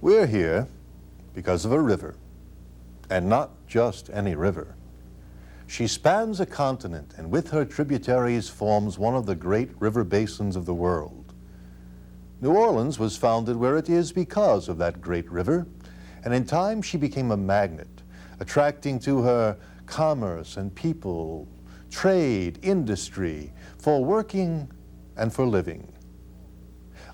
We're here because of a river, and not just any river. She spans a continent and with her tributaries forms one of the great river basins of the world. New Orleans was founded where it is because of that great river, and in time she became a magnet, attracting to her commerce and people, trade, industry, for working and for living.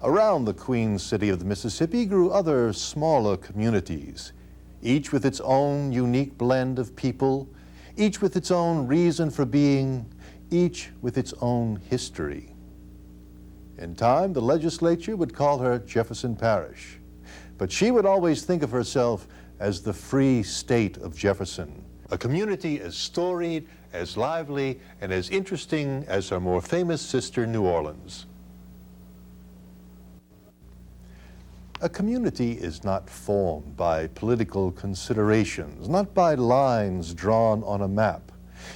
Around the Queen City of the Mississippi grew other smaller communities, each with its own unique blend of people, each with its own reason for being, each with its own history. In time, the legislature would call her Jefferson Parish, but she would always think of herself as the Free State of Jefferson, a community as storied, as lively, and as interesting as her more famous sister, New Orleans. A community is not formed by political considerations, not by lines drawn on a map.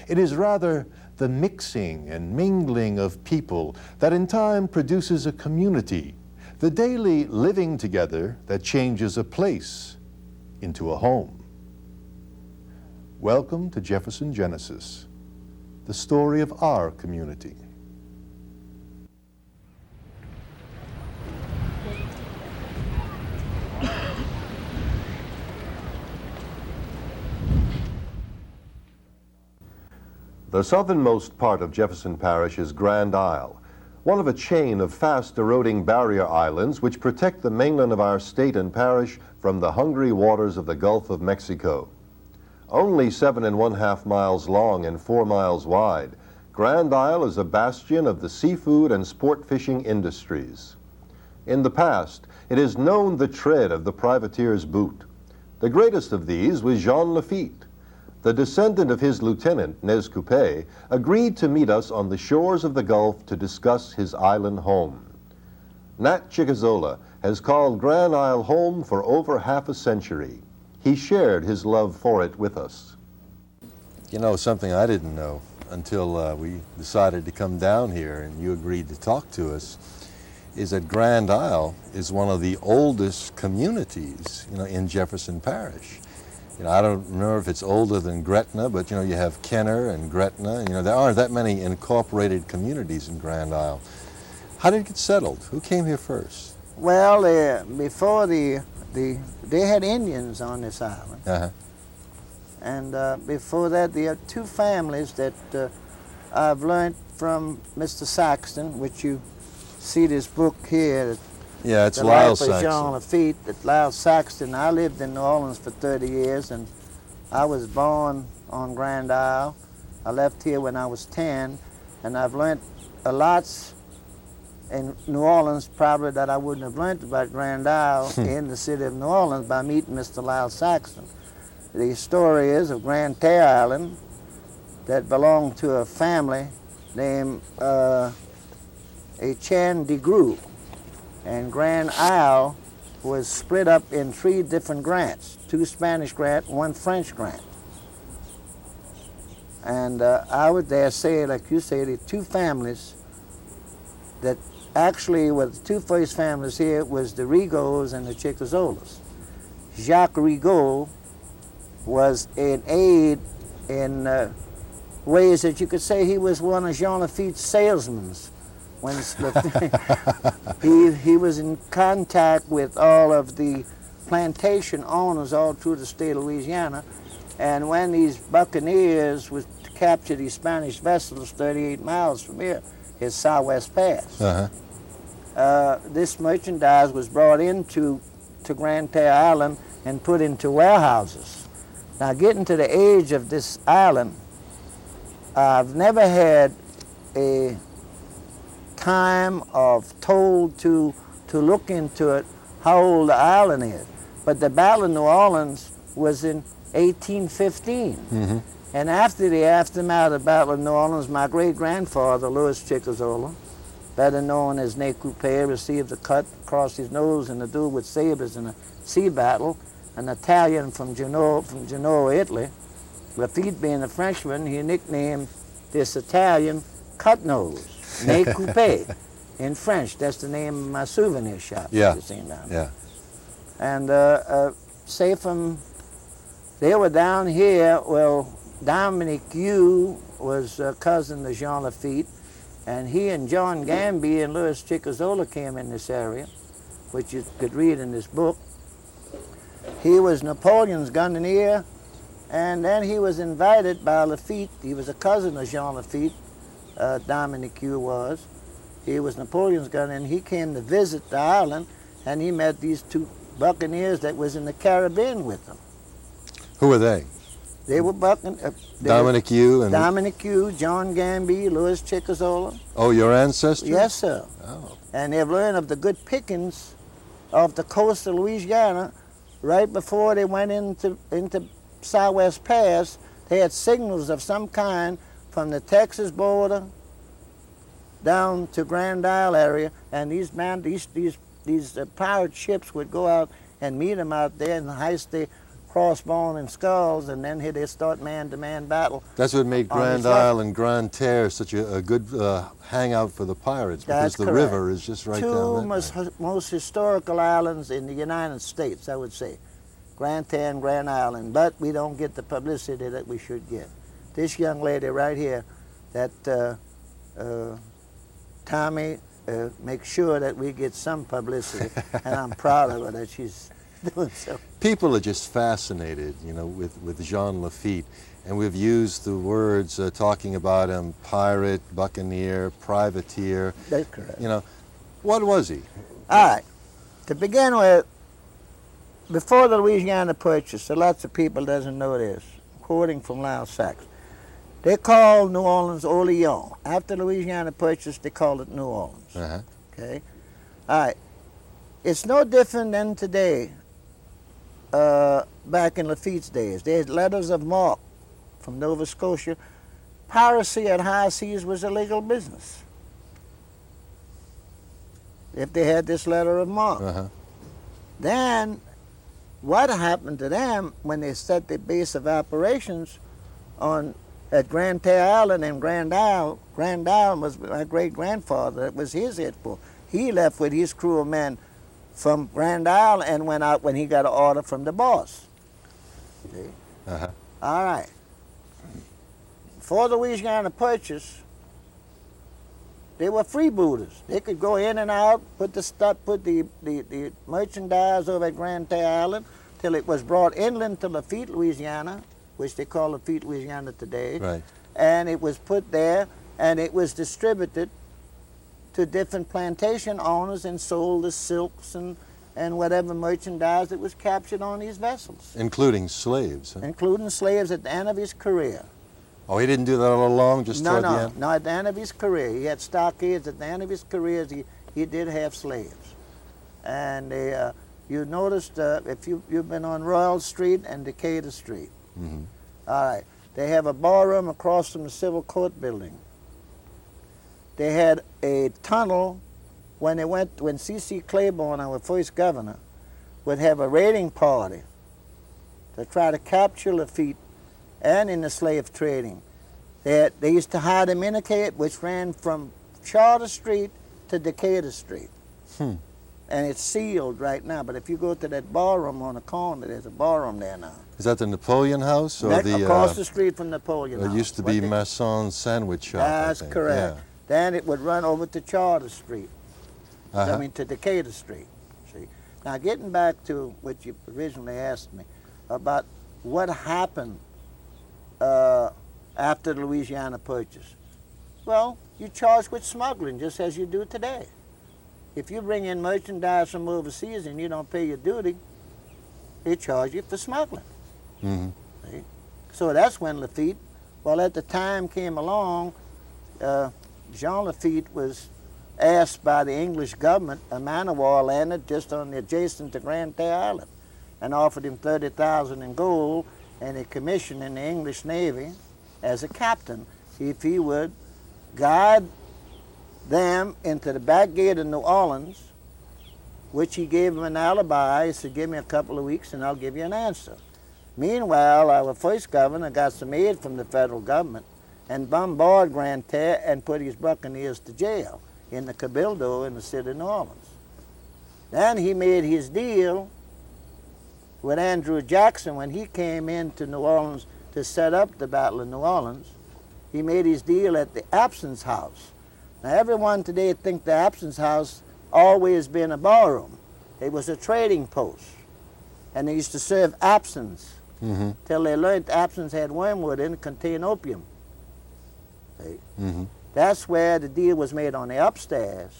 It is rather the mixing and mingling of people that in time produces a community, the daily living together that changes a place into a home. Welcome to Jefferson Genesis, the story of our community. The southernmost part of Jefferson Parish is Grand Isle, one of a chain of fast-eroding barrier islands which protect the mainland of our state and parish from the hungry waters of the Gulf of Mexico. Only 7½ miles long and 4 miles wide, Grand Isle is a bastion of the seafood and sport fishing industries. In the past, it has known the tread of the privateer's boot. The greatest of these was Jean Lafitte. The descendant of his lieutenant, Nez Coupé, agreed to meet us on the shores of the Gulf to discuss his island home. Nat Chicazola has called Grand Isle home for over half a century. He shared his love for it with us. You know, something I didn't know until we decided to come down here and you agreed to talk to us, is that Grand Isle is one of the oldest communities, in Jefferson Parish. I don't remember if it's older than Gretna, but you have Kenner and Gretna. There aren't that many incorporated communities in Grand Isle. How did it get settled? Who came here first? Well, before they had Indians on this island. Uh-huh. And before that, there are two families that I've learned from Mr. Saxton, which you see this book here. Yeah, it's the Lyle life of Saxton. Jean Lafitte, that Lyle Saxton. I lived in New Orleans for 30 years, and I was born on Grand Isle. I left here when I was 10, and I've learned a lot in New Orleans probably that I wouldn't have learned about Grand Isle in the city of New Orleans by meeting Mr. Lyle Saxton. The story is of Grand Terre Island that belonged to a family named Etienne de Gros. And Grand Isle was split up in 3 different grants, 2 Spanish grants, 1 French grant. And I would dare say, like you say, the 2 families that actually were the 2 first families here was the Rigaud's and the Chicazolas. Jacques Rigaud was an aide in ways that you could say he was one of Jean Lafitte's salesmen. When he was in contact with all of the plantation owners all through the state of Louisiana, and when these buccaneers would capture these Spanish vessels 38 miles from here, his Southwest Pass, this merchandise was brought into Grand Terre Island and put into warehouses. Now, getting to the age of this island, I've never had a time of told to look into it how old the island is. But the Battle of New Orleans was in 1815. Mm-hmm. And after the aftermath of the Battle of New Orleans, my great-grandfather, Louis Chicazola, better known as Nez Coupé, received a cut across his nose in a duel with sabers in a sea battle. An Italian from Genoa, Italy. Lafitte being a Frenchman, he nicknamed this Italian Cut Nose. Nez Coupé in French. That's the name of my souvenir shop. Yeah. You seen down Yeah. And say they were down here, well, Dominic Yu was a cousin of Jean Lafitte, and he and John Gamby and Louis Chicazola came in this area, which you could read in this book. He was Napoleon's gunneer, and then he was invited by Lafitte. He was a cousin of Jean Lafitte, Dominic Yu was. He was Napoleon's gunner, and he came to visit the island, and he met these two buccaneers that was in the Caribbean with him. Who were they? They were Dominic Yu and... Dominic Yu, John Gamby, Louis Chicazola. Oh, your ancestors? Yes, sir. Oh. And they've learned of the good pickings of the coast of Louisiana right before they went into Southwest Pass. They had signals of some kind from the Texas border down to Grand Isle area, and these pirate ships would go out and meet them out there and heist the crossbone and skulls, and then here they start man-to-man battle. That's what made Grand Isle and Grande Terre such a good hangout for the pirates, because the river is just right down that way. Most historical islands in the United States, I would say. Grande Terre and Grand Island, but we don't get the publicity that we should get. This young lady right here, that Tommy makes sure that we get some publicity, and I'm proud of her that she's doing so. People are just fascinated, you know, with Jean Lafitte, and we've used the words talking about him: pirate, buccaneer, privateer. That's correct. You know, what was he? All right. To begin with, before the Louisiana Purchase, so lots of people doesn't know this, quoting from Lyle Sachs, they called New Orleans Orleans. After Louisiana Purchase, they called it New Orleans. Uh-huh. Okay? All right. It's no different than today. Back in Lafitte's days, they had letters of marque from Nova Scotia. Piracy at high seas was a legal business if they had this letter of marque. Uh-huh. Then what happened to them when they set their base of operations at Grande Terre Island and Grand Isle? Grand Isle was my great-grandfather. It was his headquarters. He left with his crew of men from Grand Isle and went out when he got an order from the boss. See? Uh-huh. All right. For the Louisiana Purchase, they were freebooters. They could go in and out, put the merchandise over at Grande Terre Island till it was brought inland to Lafitte, Louisiana, which they call Lafitte, Louisiana today. Right. And it was put there, and it was distributed to different plantation owners and sold as silks and whatever merchandise that was captured on these vessels. Including slaves. Huh? Including slaves at the end of his career. Oh, he didn't do that all along, just toward the end? No, at the end of his career. He had stockades. At the end of his career, he did have slaves. And you noticed, if you've been on Royal Street and Decatur Street. Mm-hmm. All right. They have a ballroom across from the Civil Court building. They had a tunnel when C.C. Claiborne, our first governor, would have a raiding party to try to capture Lafitte and in the slave trading. They used to hide him in a cave which ran from Charter Street to Decatur Street. And it's sealed right now, but if you go to that ballroom on the corner, there's a ballroom there now. Is that the Napoleon House? Or across the street from Napoleon House. It used to be Masson's Sandwich Shop, That's I think. correct. Yeah. Then it would run over to Charter Street. Uh-huh. I mean, to Decatur Street. See? Now, getting back to what you originally asked me about what happened after the Louisiana Purchase. Well, you charge with smuggling, just as you do today. If you bring in merchandise from overseas and you don't pay your duty, they charge you for smuggling. Mm-hmm. See? So that's when Lafitte, well, at the time came along, Jean Lafitte was asked by the English government, a man of war landed just on the adjacent to Grande Terre Island, and offered him $30,000 in gold and a commission in the English Navy as a captain if he would guide them into the back gate of New Orleans, which he gave him an alibi. He said, give me a couple of weeks and I'll give you an answer. Meanwhile, our first governor got some aid from the federal government and bombarded Grande Terre and put his buccaneers to jail in the Cabildo in the city of New Orleans. Then he made his deal with Andrew Jackson, when he came into New Orleans to set up the Battle of New Orleans, he made his deal at the Absence House. Now everyone today think the Absence House always been a ballroom. It was a trading post, and they used to serve absinthe till they learned absinthe had wormwood in it, contained opium. See? That's where the deal was made, on the upstairs,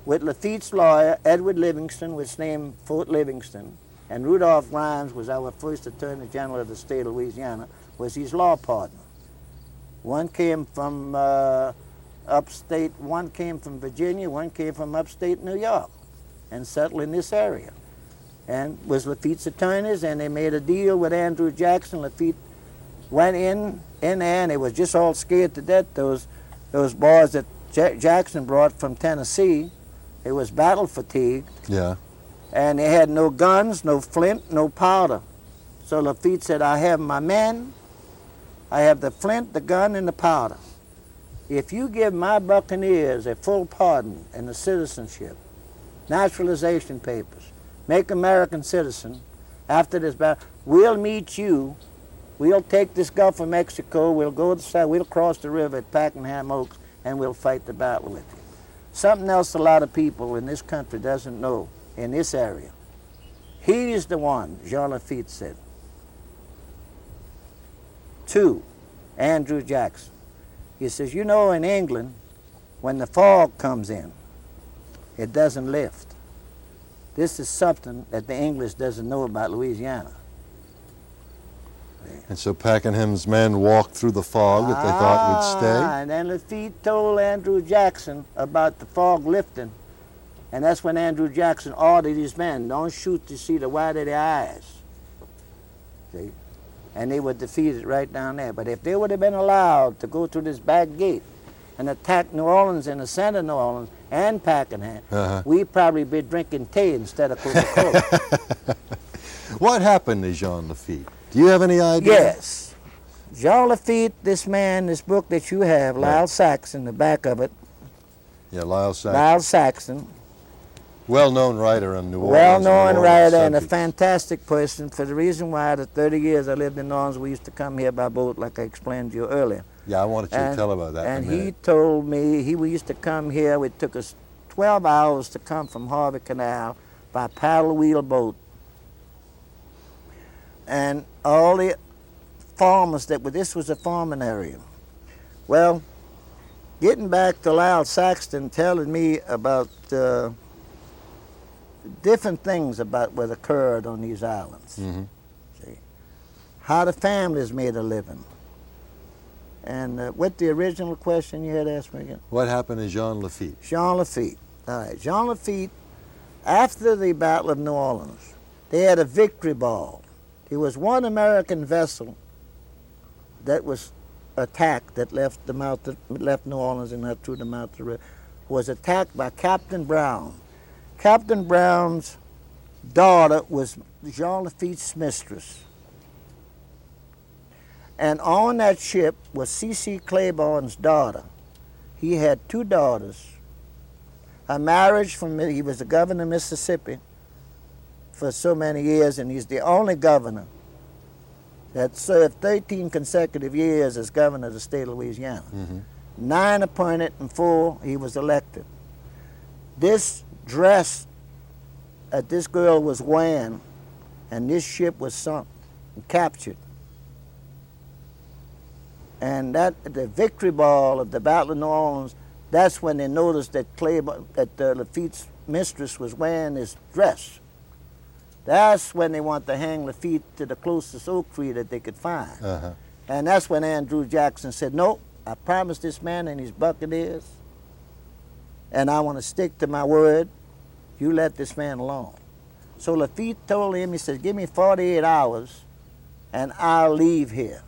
with Lafitte's lawyer, Edward Livingston, which named Fort Livingston, and Rudolph Grimes was our first Attorney General of the state of Louisiana, was his law partner. One came from upstate, one came from Virginia, one came from upstate New York, and settled in this area. And was Lafitte's attorneys, and they made a deal with Andrew Jackson. Lafitte went in there, and they was just all scared to death. Those boys that Jackson brought from Tennessee, they was battle fatigued. Yeah. And they had no guns, no flint, no powder. So Lafitte said, I have my men, I have the flint, the gun, and the powder. If you give my buccaneers a full pardon and the citizenship, naturalization papers, make American citizen, after this battle, we'll meet you, we'll take this Gulf of Mexico, we'll go to the side, we'll cross the river at Pakenham Oaks, and we'll fight the battle with you. Something else a lot of people in this country doesn't know, in this area. He's the one, Jean Lafitte said. 2, Andrew Jackson. He says, you know, in England, when the fog comes in, it doesn't lift. This is something that the English doesn't know about Louisiana. And so Pakenham's men walked through the fog that they thought would stay? And then Lafitte told Andrew Jackson about the fog lifting. And that's when Andrew Jackson ordered his men, don't shoot to see the white of their eyes. See? And they were defeated right down there. But if they would have been allowed to go through this back gate and attack New Orleans in the center of New Orleans and Pakenham, we'd probably be drinking tea instead of Coca-Cola. What happened to Jean Lafitte? Do you have any idea? Yes. Jean Lafitte, this man, this book that you have, Lyle Saxon, the back of it. Yeah, Lyle Saxon. Lyle Saxon. Well-known writer in New Orleans. Well-known writer and a fantastic person, for the reason why the 30 years I lived in New Orleans, we used to come here by boat, like I explained to you earlier. Yeah, I wanted you to tell about that And in a minute. he told me, we used to come here, it took us 12 hours to come from Harvey Canal by paddle wheel boat. And all the farmers this was a farming area. Well, getting back to Lyle Saxton telling me about different things about what occurred on these islands. See, how the families made a living. And what the original question you had asked me again? What happened to Jean Lafitte? Jean Lafitte. All right, Jean Lafitte, after the Battle of New Orleans, they had a victory ball. There was one American vessel that was attacked that left New Orleans and left through the mouth of the river, was attacked by Captain Brown. Captain Brown's daughter was Jean Lafitte's mistress. And on that ship was C.C. Claiborne's daughter. He had 2 daughters. A marriage he was the governor of Mississippi for so many years, and he's the only governor that served 13 consecutive years as governor of the state of Louisiana. 9 appointed and 4 he was elected. This dress that this girl was wearing, and this ship was sunk and captured. And the victory ball of the Battle of New Orleans, that's when they noticed that Lafitte's mistress was wearing this dress. That's when they want to hang Lafitte to the closest oak tree that they could find. And that's when Andrew Jackson said, no, I promised this man and his buccaneers, and I want to stick to my word. You let this man alone. So Lafitte told him, he said, give me 48 hours and I'll leave here.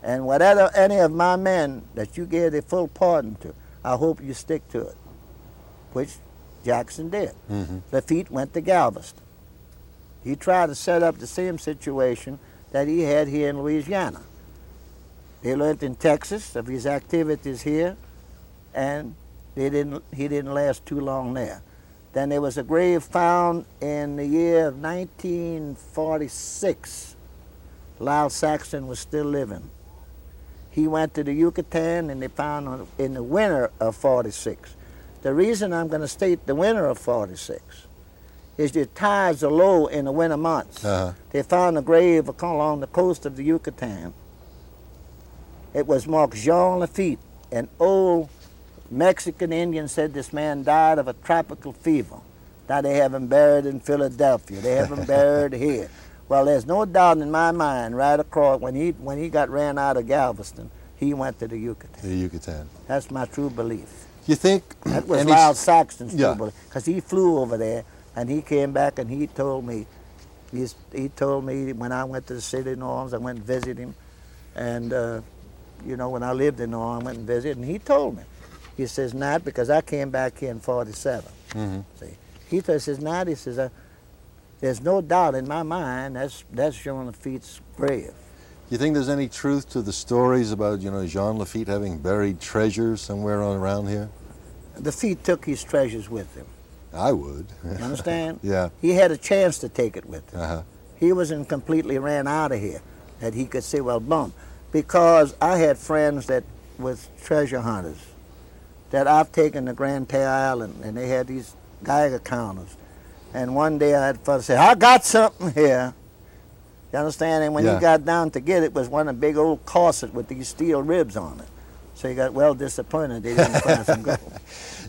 And whatever any of my men that you gave a full pardon to, I hope you stick to it, which Jackson did. Lafitte went to Galveston. He tried to set up the same situation that he had here in Louisiana. They learned in Texas of his activities here, and he didn't last too long there. Then there was a grave found in the year of 1946. Lyle Saxton was still living. He went to the Yucatan and they found him in the winter of 46. The reason I'm going to state the winter of 46 is the tides are low in the winter months. They found a grave along the coast of the Yucatan. It was marked Jean Lafitte. An old Mexican Indian said this man died of a tropical fever. Now they have him buried in Philadelphia. They have him buried here. Well, there's no doubt in my mind, right across, when he got ran out of Galveston, he went to the Yucatan. The Yucatan. That's my true belief. You think? That was Lyle Saxton's true Yeah. belief, because he flew over there, and he came back and he told me, he told me when I went to the city of New Orleans, I went and visited him, and you know, when I lived in New Orleans, I went and visited, and he told me, he says, not because I came back here in 47. See, he says, not, he says, there's no doubt in my mind that's Jean Lafitte's grave. You think there's any truth to the stories about, you know, Jean Lafitte having buried treasure somewhere around here? Lafitte took his treasures with him. I would. You understand? Yeah. He had a chance to take it with him. Uh-huh. He wasn't completely ran out of here that he could say, well, boom. Because I had friends that was treasure hunters that I've taken to Grand Terre Island, and they had these Geiger counters. And one day I had fun say, I got something here. You understand? And when he got down to get it, was one of the big old corset with these steel ribs on it. So he got well disappointed they didn't find some gold.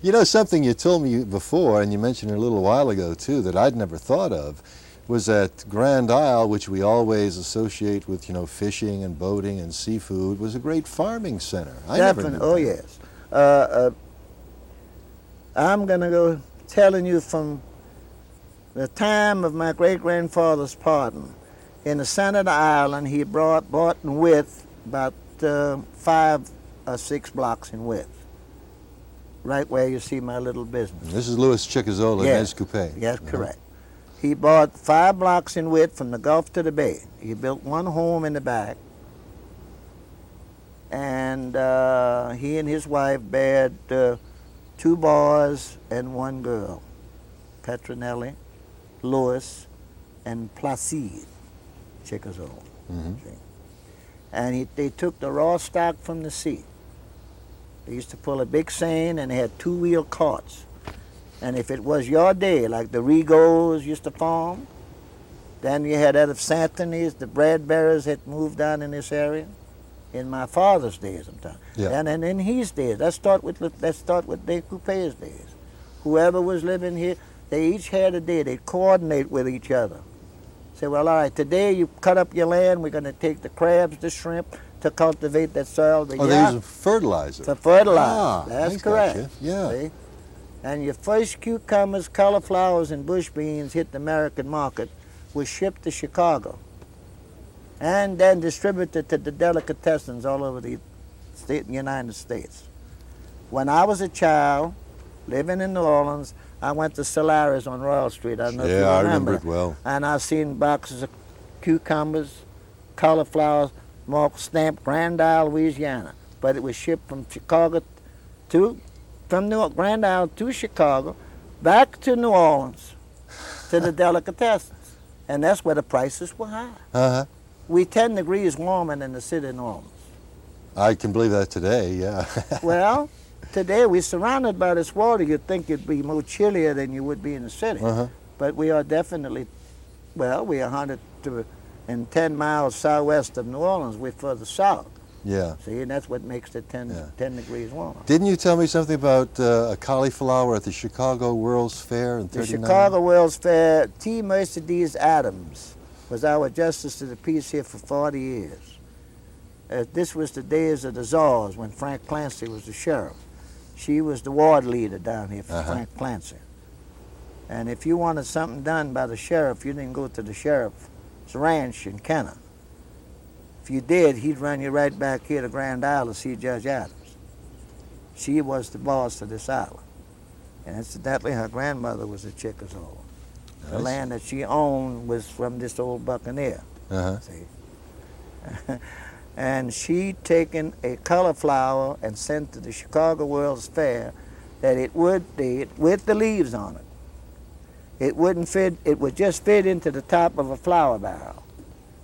You know, something you told me before, and you mentioned it a little while ago too, that I'd never thought of, was that Grand Isle, which we always associate with, you know, fishing and boating and seafood, was a great farming center. I Definitely. never knew that. Yes. I'm going to go telling you from the time of my great-grandfather's pardon. In the center of the island, he bought in width about 5 or 6 blocks in width, right where you see my little business. This is Louis Chicazola, Yes. Coupé. Yes, correct. He bought 5 blocks in width from the Gulf to the Bay. He built one home in the back, and he and his wife bared 2 boys and 1 girl, Petronelli, Louis, and Placide Chicazola. And they took the raw stock from the sea. They used to pull a big seine, and they had 2-wheel carts. And if it was your day, like the Rigos used to farm, then you had that of Santony's, the bread bearers had moved down in this area. In my father's days, I'm talking. Yeah. And in his days, let's start with De Coupé's days. Whoever was living here, they each had a day. They'd coordinate with each other. Say, well, all right, today you cut up your land. We're going to take the crabs, the shrimp, to cultivate that soil. Oh, they use fertilizer. For fertilizer. Ah, That's I correct. gotcha. Yeah. See? And your first cucumbers, cauliflowers, and bush beans hit the American market, was shipped to Chicago, and then distributed to the delicatessens all over the United States. When I was a child, living in New Orleans, I went to Solaris on Royal Street. I don't know if you remember. Yeah, I remember it well. And I seen boxes of cucumbers, cauliflowers, marked stamped Grand Isle, Louisiana. But it was shipped from Chicago from Grand Isle to Chicago, back to New Orleans, to the delicatessens. And that's where the prices were high. Uh-huh. We 10 degrees warmer than the city of New Orleans. I can believe that today, yeah. Well, today we're surrounded by this water. You'd think it'd be more chillier than you would be in the city. But we are definitely, well, we're 110 miles southwest of New Orleans. We're further south. Yeah. See, and that's what makes it 10 degrees warmer. Didn't you tell me something about a cauliflower at the Chicago World's Fair in The 39? Chicago World's Fair, T. Mercedes Adams was our Justice of the Peace here for 40 years. This was the days of the czars when Frank Clancy was the sheriff. She was the ward leader down here for Frank Clancy. And if you wanted something done by the sheriff, you didn't go to the sheriff's ranch in Kenner. If you did, he'd run you right back here to Grand Isle to see Judge Adams. She was the boss of this island. And incidentally, her grandmother was a Chickasaw. The land that she owned was from this old buccaneer. See? And she'd taken a cauliflower and sent to the Chicago World's Fair that it would, with the leaves on it, It wouldn't fit, it would just fit into the top of a flour barrel.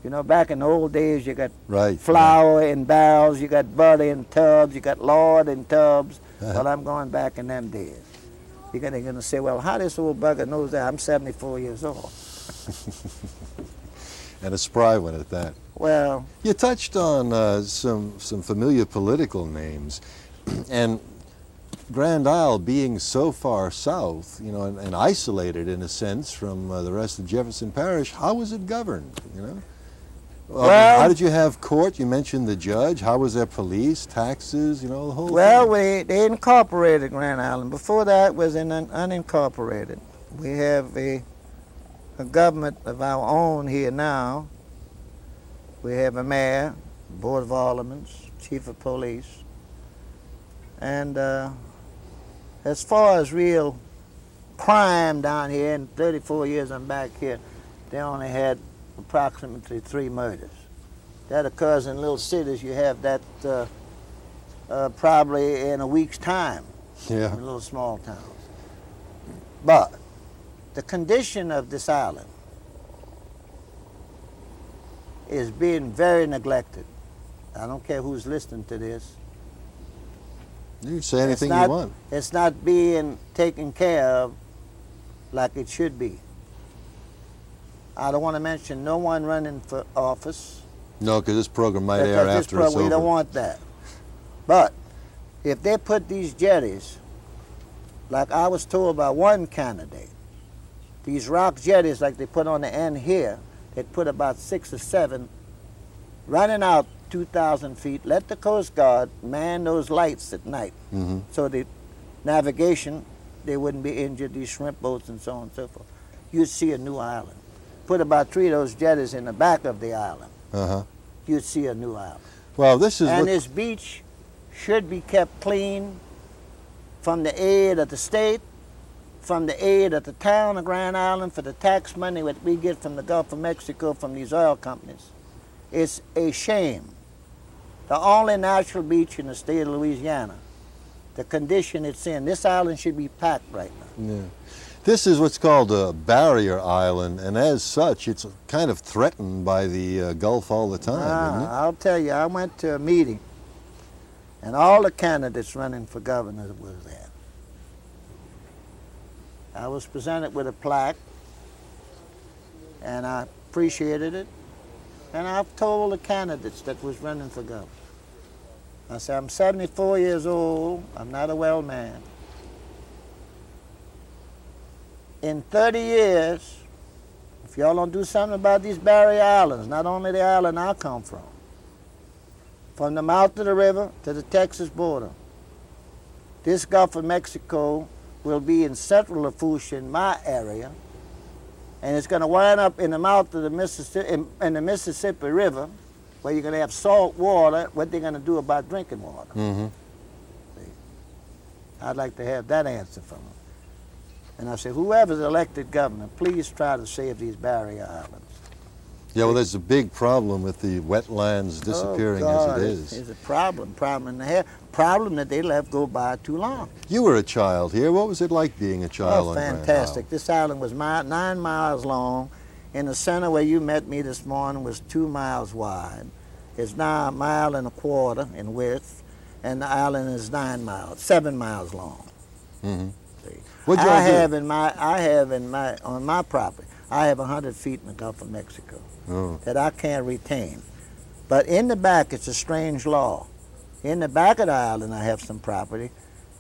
You know, back in the old days, you got flour in barrels, you got butter in tubs, you got lard in tubs. Well, I'm going back in them days. You're going to say, well, how this old bugger knows that? I'm 74 years old. And a spry one at that. Well, you touched on some familiar political names, and Grand Isle being so far south, you know, and isolated in a sense from the rest of Jefferson Parish, how was it governed, you know? Well, how did you have court? You mentioned the judge. How was there police, taxes, you know, the whole well, thing? they incorporated Grand Island. Before that, it was unincorporated. We have a government of our own here now. We have a mayor, board of aldermen, chief of police, and as far as real crime down here, in 34 years I'm back here, they only had approximately 3 murders. That occurs in little cities. You have that probably in a week's time, yeah, in little small towns. But the condition of this island is being very neglected. I don't care who's listening to this. You can say anything you want. It's not being taken care of like it should be. I don't want to mention no one running for office. No, because this program might air after it's over. We don't want that. But if they put these jetties, like I was told by one candidate, these rock jetties like they put on the end here, they put about 6 or 7 running out 2,000 feet, let the Coast Guard man those lights at night. So the navigation, they wouldn't be injured, these shrimp boats and so on and so forth. You'd see a new island. Put about 3 of those jetties in the back of the island. You'd see a new island. Well, this is and this beach should be kept clean from the aid of the state, from the aid of the town of Grand Island, for the tax money that we get from the Gulf of Mexico from these oil companies. It's a shame. The only natural beach in the state of Louisiana, the condition it's in, this island should be packed right now. Yeah. This is what's called a barrier island, and as such, it's kind of threatened by the Gulf all the time, isn't it? I'll tell you, I went to a meeting, and all the candidates running for governor was there. I was presented with a plaque, and I appreciated it, and I've told the candidates that was running for governor. I said, I'm 74 years old, I'm not a well man. In 30 years, if y'all don't do something about these barrier islands, not only the island I come from the mouth of the river to the Texas border, this Gulf of Mexico will be in central Lafitte in my area, and it's going to wind up in the mouth of the Mississippi, in the Mississippi River, where you're going to have salt water. What they're going to do about drinking water? See? I'd like to have that answer from them. And I said, whoever's elected governor, please try to save these barrier islands. Yeah, well, there's a big problem with the wetlands disappearing as it is. It's a problem and a half. Problem that they left go by too long. You were a child here. What was it like being a child on Grand Isle? Fantastic. This island was 9 miles long. In the center where you met me this morning was 2 miles wide. It's now 1.25 miles in width, and the island is 7 miles long. What'd y'all do? On my property, I have 100 feet in the Gulf of Mexico that I can't retain. But in the back, it's a strange law. In the back of the island, I have some property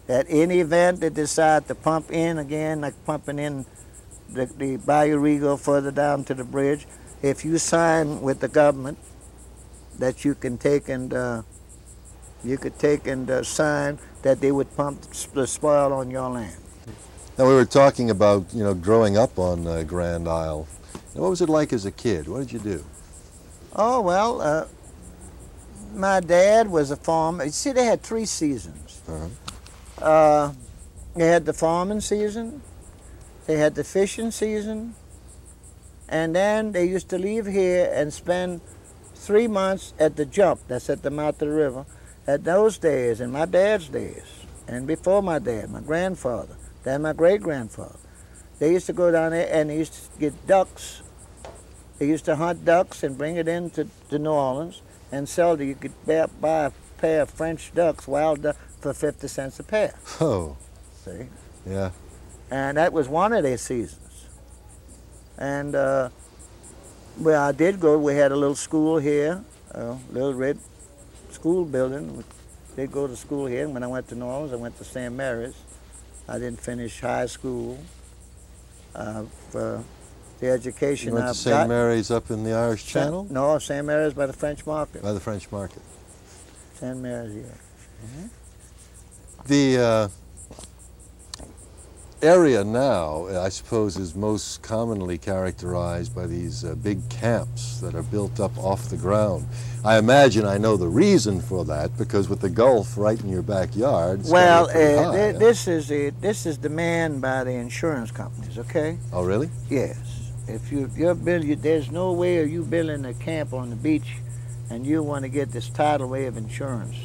that in the event they decide to pump in again, like pumping in the Bayou Rigo further down to the bridge, if you sign with the government that you can take and sign that they would pump the spoil on your land. Now, we were talking about, you know, growing up on Grand Isle. Now, what was it like as a kid? What did you do? Oh, well, my dad was a farmer. You see, they had 3 seasons. They had the farming season, they had the fishing season, and then they used to leave here and spend 3 months at the jump, that's at the mouth of the river, at those days, in my dad's days, and before my dad, my grandfather, then my great-grandfather. They used to go down there and they used to get ducks. They used to hunt ducks and bring it into to New Orleans and sell it. You could buy a pair of French ducks, wild duck, for 50 cents a pair. Oh, See? yeah. And that was one of their seasons. And where I did go, we had a little school here, a little red school building. They go to school here. And when I went to New Orleans, I went to St. Mary's. I didn't finish high school. For the education You went to I've St. got. Mary's up in the Irish Channel? No, St. Mary's by the French Market. By the French Market. St. Mary's, yeah. The area now, I suppose, is most commonly characterized by these big camps that are built up off the ground. I imagine I know the reason for that, because with the Gulf right in your backyard, it's Well, gotta be pretty high, huh? this is demanded by the insurance companies. Okay. Oh, really? Yes. If you're building, there's no way of you building a camp on the beach, and you want to get this tidal wave insurance.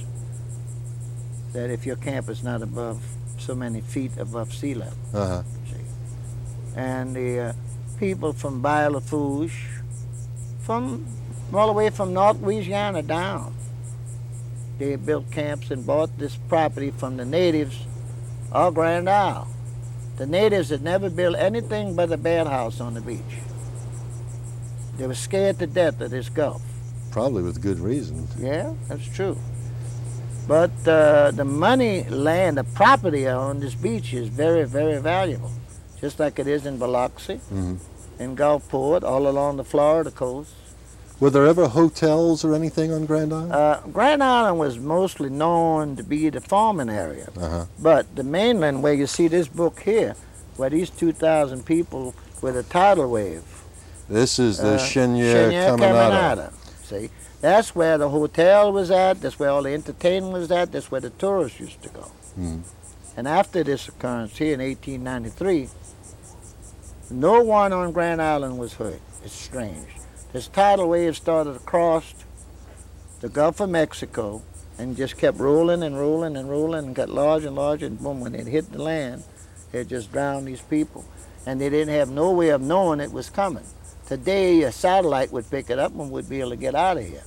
That if your camp is not above so many feet above sea level. Uh-huh. See? And the people from Lafitte, from all the way from North Louisiana down, they built camps and bought this property from the natives of Grand Isle. The natives had never built anything but a bed house on the beach. They were scared to death of this Gulf. Probably with good reason. Yeah, that's true. But the money, land, the property on this beach is very, very valuable. Just like it is in Biloxi, in Gulfport, all along the Florida coast. Were there ever hotels or anything on Grand Island? Grand Island was mostly known to be the farming area. Uh-huh. But the mainland, where you see this book here, where these 2,000 people with a tidal wave. This is the Cheniere Cheniere Caminada. See, that's where the hotel was at, that's where all the entertainment was at, that's where the tourists used to go. And after this occurrence here in 1893, no one on Grand Island was hurt. It's strange. This tidal wave started across the Gulf of Mexico and just kept rolling and rolling and rolling and got larger and larger, and boom, when it hit the land, it just drowned these people. And they didn't have no way of knowing it was coming. Today, a satellite would pick it up and would be able to get out of here.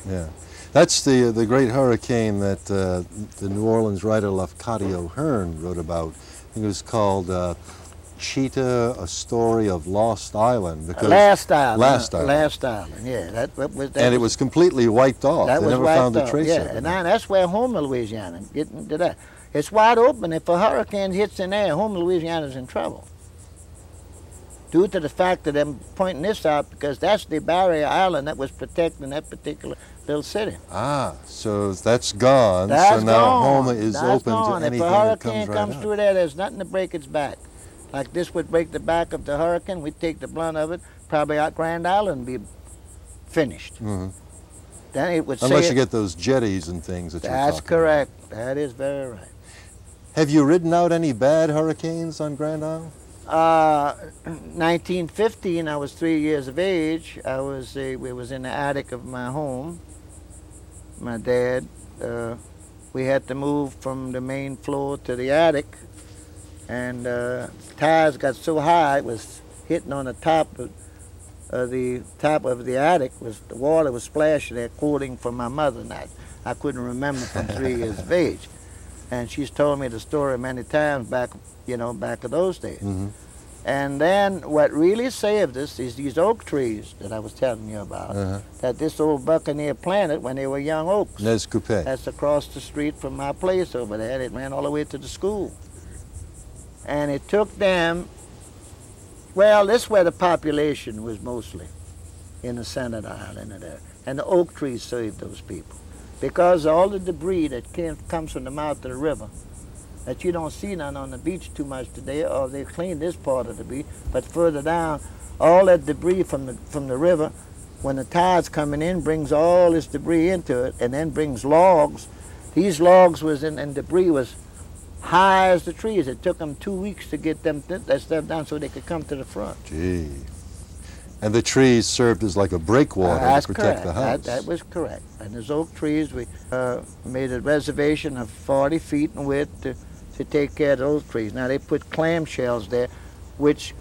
Yeah. That's the great hurricane that the New Orleans writer Lafcadio Hearn wrote about. I think it was called Cheetah, A Story of Lost Island. Because Last Island. Last Island. Last Island, yeah. And it was completely wiped off. That They was never wiped found a off, trace yeah. of it. And now that's where Homer, Louisiana, getting to that. It's wide open. If a hurricane hits in there, Homer, Louisiana's in trouble. Due to the fact that I'm pointing this out, because that's the barrier island that was protecting that particular little city. Ah, so that's gone. That's so now gone. Homer is That's open gone. to anything if a that hurricane comes right comes out. through there, there's nothing to break its back. Like this would break the back of the hurricane, we'd take the blunt of it, probably out Grand Island be finished. Then it would say Unless you get those jetties and things that you're that's talking correct. That is very right. Have you ridden out any bad hurricanes on Grand Isle? 1915, I was 3 years of age. We was in the attic of my home. My dad, we had to move from the main floor to the attic, and tires got so high it was hitting on the top of the attic. The water was splashing there, quoting from my mother. And I couldn't remember from 3 years of age, and she's told me the story many times back of those days. And then what really saved us is these oak trees that I was telling you about, that this old buccaneer planted when they were young oaks. Nez Coupé. That's across the street from my place over there. It ran all the way to the school. And it took them, well, this is where the population was mostly, in the center of the island there. And the oak trees saved those people. Because all the debris that comes from the mouth of the river, that you don't see none on the beach too much today, or they cleaned this part of the beach, but further down, all that debris from the river, when the tide's coming in, brings all this debris into it, and then brings logs. These logs and debris was high as the trees. It took them 2 weeks to get that stuff down so they could come to the front. Gee. And the trees served as like a breakwater to protect the house. That was correct. And those oak trees, we made a reservation of 40 feet in width to to take care of those trees. Now they put clamshells there, which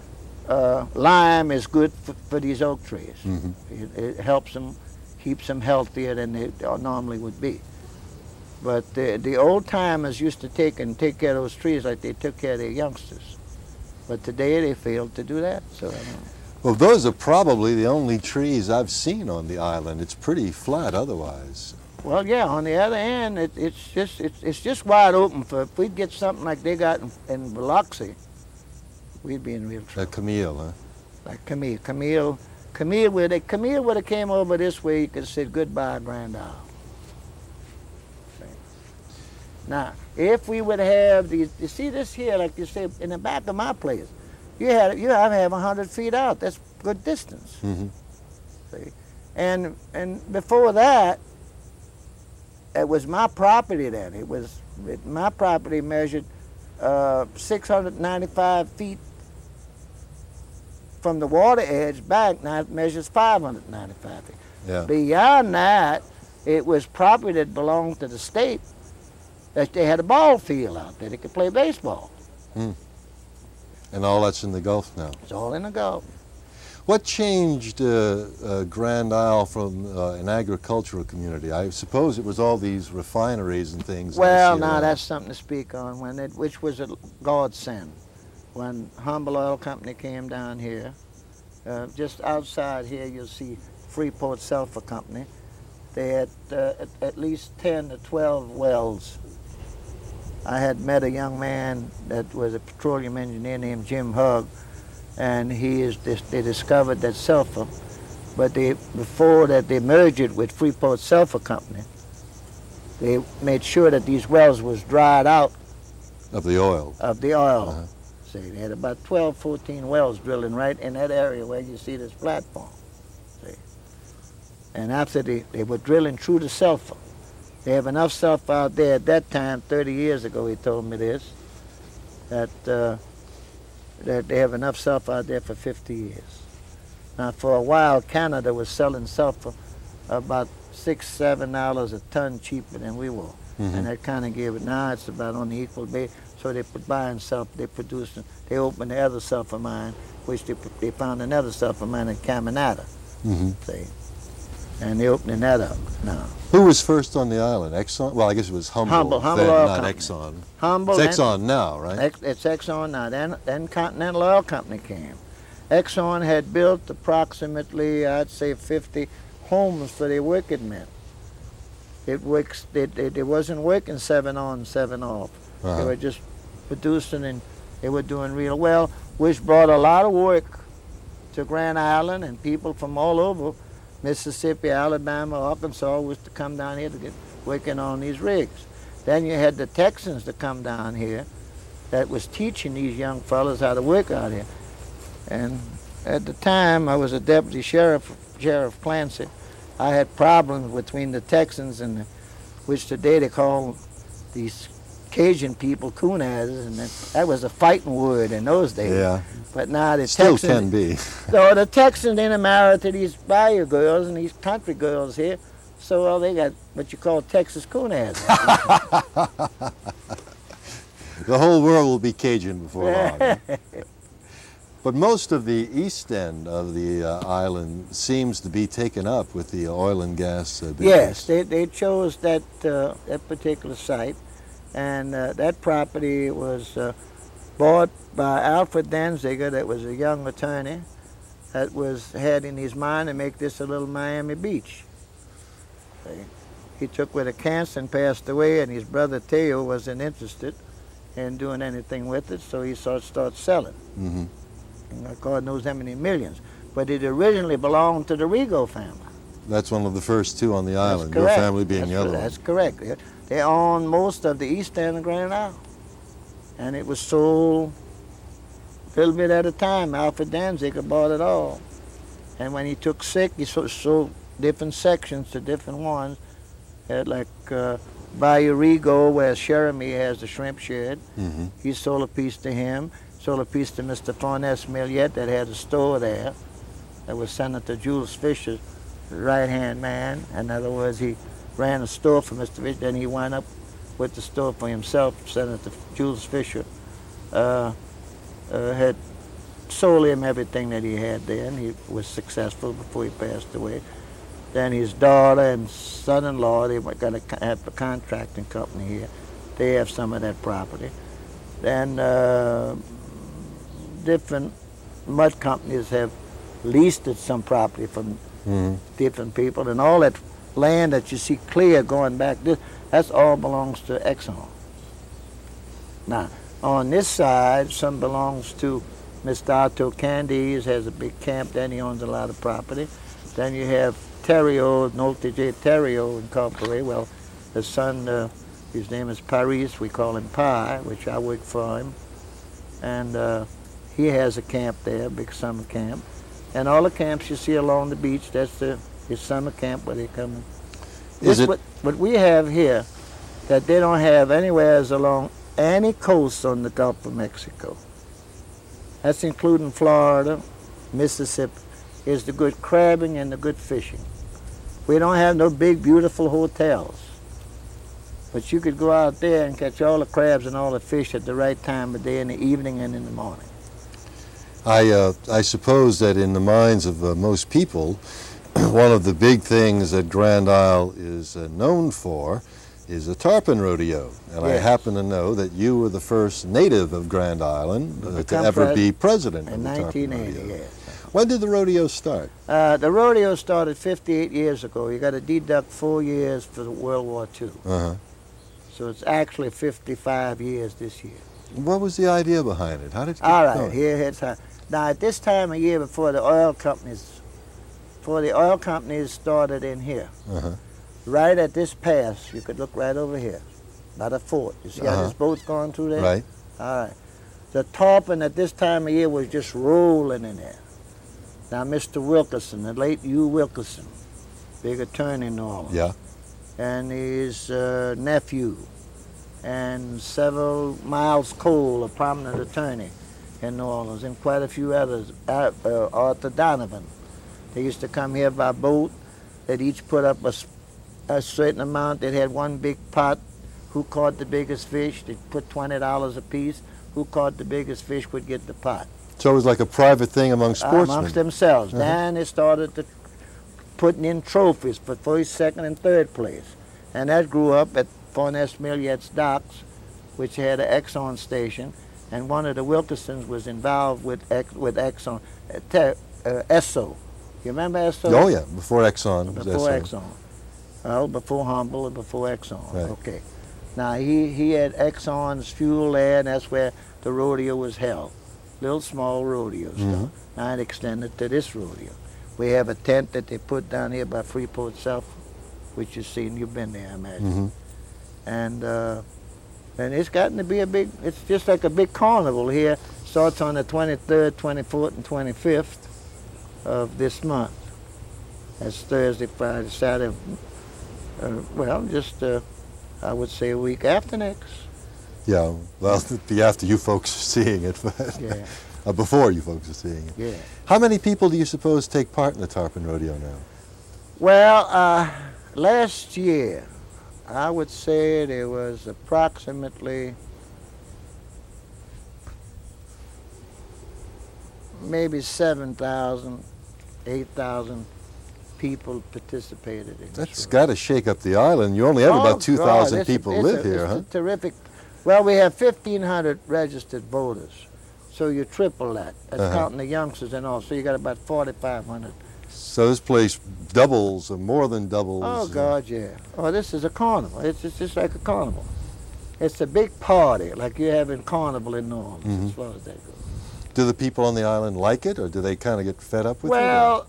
lime is good for these oak trees. It helps them, keeps them healthier than they normally would be. But the old timers used to take care of those trees like they took care of their youngsters. But today they failed to do that. So I don't know. Well, those are probably the only trees I've seen on the island. It's pretty flat otherwise. Well, yeah. On the other hand, it's just wide open. For if we'd get something like they got in Biloxi, we'd be in real trouble. Camille, huh? Like Camille would have came over this way. You could have said goodbye, Grand Isle. Now, if we would have these, you see this here, like you say, in the back of my place, you have 100 feet out. That's good distance. See, and before that, it was my property then. My property measured 695 feet from the water edge back. Now it measures 595 feet. Yeah. Beyond that, it was property that belonged to the state. That they had a ball field out there. They could play baseball. And all that's in the Gulf now. It's all in the Gulf. What changed Grand Isle from an agricultural community? I suppose it was all these refineries and things. Well, now that's something to speak on. Which was a godsend. When Humble Oil Company came down here, just outside here you'll see Freeport Sulphur Company. They had at least 10 to 12 wells. I had met a young man that was a petroleum engineer named Jim Hugg, and they discovered that sulfur, but before that they merged it with Freeport Sulphur Company. They made sure that these wells was dried out. Of the oil. Of the oil. See, they had about 12, 14 wells drilling right in that area where you see this platform. See, and after they were drilling through the sulfur. They have enough sulfur out there at that time, 30 years ago he told me this, that they have enough sulfur out there for 50 years. Now for a while Canada was selling sulfur about $6, $7 a ton cheaper than we were. And that kind of gave it, now it's about on the equal base. So they put buying sulfur, they opened the other sulfur mine, which they found another sulfur mine in Caminata. See? And they're opening that up now. Who was first on the island? Exxon? Well, I guess it was Humble Oil then, not Company. Exxon. Humble. It's Exxon now, right? It's Exxon now. Then Continental Oil Company came. Exxon had built approximately, I'd say, 50 homes for their working men. They wasn't working 7 on, 7 off. They were just producing, and they were doing real well, which brought a lot of work to Grand Island, and people from all over Mississippi, Alabama, Arkansas was to come down here to get working on these rigs. Then you had the Texans to come down here that was teaching these young fellas how to work out here. And at the time, I was a deputy sheriff, Sheriff Clancy. I had problems between the Texans and which today they call these Cajun people Coonasses, and that was a fighting word in those days. Yeah. But now the Still Texans can be. So the Texans didn't marry to these bayou girls and these country girls here. So well, they got what you call Texas Coonasses. The whole world will be Cajun before long. Huh? But most of the east end of the island seems to be taken up with the oil and gas business. Yes, they chose that particular site, and that property was bought by Alfred Danziger, that was a young attorney that had in his mind to make this a little Miami Beach. He took with a cancer and passed away, and his brother Theo wasn't interested in doing anything with it, so he started selling. And God knows how many millions. But it originally belonged to the Rigo family. That's one of the first two on the island, That's your correct. family being the other one. That's correct. They own most of the east end of Grand Isle. And it was sold a little bit at a time. Alfred Danziger bought it all. And when he took sick, he sold different sections to different ones. Like Bayou Rigo, where Jeremy has the shrimp shed. He sold a piece to him. Sold a piece to Mr. Farnes Milliet that had a store there. That was Senator Jules Fisher's right-hand man. In other words, he ran a store for Mr. Fisher. Then he wound up with the store for himself. Senator Jules Fisher had sold him everything that he had there, and he was successful before he passed away. Then his daughter and son-in-law, they have a contracting company here. They have some of that property. Then different mud companies have leased some property from different people, and all that land that you see clear going back, that's all belongs to Exxon. Now, on this side, some belongs to Mr. Otto Candies, has a big camp, then he owns a lot of property. Then you have Terrio, Nolte J. Terrio Incorporated. Well, the son, his name is Paris, we call him Pi, which I work for him. And he has a camp there, a big summer camp. And all the camps you see along the beach, that's his summer camp where they come in. What we have here that they don't have anywhere is along any coast on the Gulf of Mexico. That's including Florida, Mississippi, is the good crabbing and the good fishing. We don't have no big, beautiful hotels. But you could go out there and catch all the crabs and all the fish at the right time of day, in the evening and in the morning. I suppose that in the minds of most people, one of the big things that Grand Isle is known for is the Tarpon Rodeo. And yes. I happen to know that you were the first native of Grand Island to ever be president of the Tarpon Rodeo. In 1980, yes. When did the rodeo start? The rodeo started 58 years ago. You got to deduct 4 years for the World War II. So it's actually 55 years this year. What was the idea behind it? How did it get All right, going? here's how. Now, at this time of year, before the oil companies started in here, right at this pass, you could look right over here, by the fort. You see how this boat's going through there? Right. All right. The tarpon at this time of year was just rolling in there. Now, Mr. Wilkerson, the late Hugh Wilkerson, big attorney in New Orleans. Yeah. And his nephew, and several Miles Cole, a prominent attorney in New Orleans, and quite a few others, Arthur Donovan. They used to come here by boat. They'd each put up a certain amount. They had one big pot. Who caught the biggest fish? They'd put $20 a piece. Who caught the biggest fish would get the pot. So it was like a private thing among sportsmen? Amongst themselves. Then they started putting in trophies for first, second, and third place. And that grew up at Forness Millier's docks, which had an Exxon station, and one of the Wilkersons was involved with Exxon, Esso. You remember Esso? Oh yeah, before Exxon. Before Exxon. Well, before Humble and before Exxon. Right. Okay. Now he had Exxon's fuel there, and that's where the rodeo was held. Little small rodeo stuff. Now it extended to this rodeo. We have a tent that they put down here by Freeport South, which you've seen. You've been there, I imagine. And it's gotten to be it's just like a big carnival here. Starts on the 23rd, 24th, and 25th of this month. That's Thursday, Friday, Saturday. I would say a week after next. Yeah, well, be after you folks are seeing it, but yeah. Before you folks are seeing it. Yeah. How many people do you suppose take part in the Tarpon Rodeo now? Well, last year, I would say there was approximately maybe 7,000, 8,000 people participated in That's got to shake up the island. You only have about 2,000 people live here, huh? It's terrific. Well, we have 1,500 registered voters, so you triple that. That's counting the youngsters and all, so you got about 4,500. So this place doubles, or more than doubles. Oh, God, yeah. Oh, this is a carnival. It's just like a carnival. It's a big party, like you have in Carnival in New Orleans, as far as that goes. Do the people on the island like it, or do they kind of get fed up with it? Well,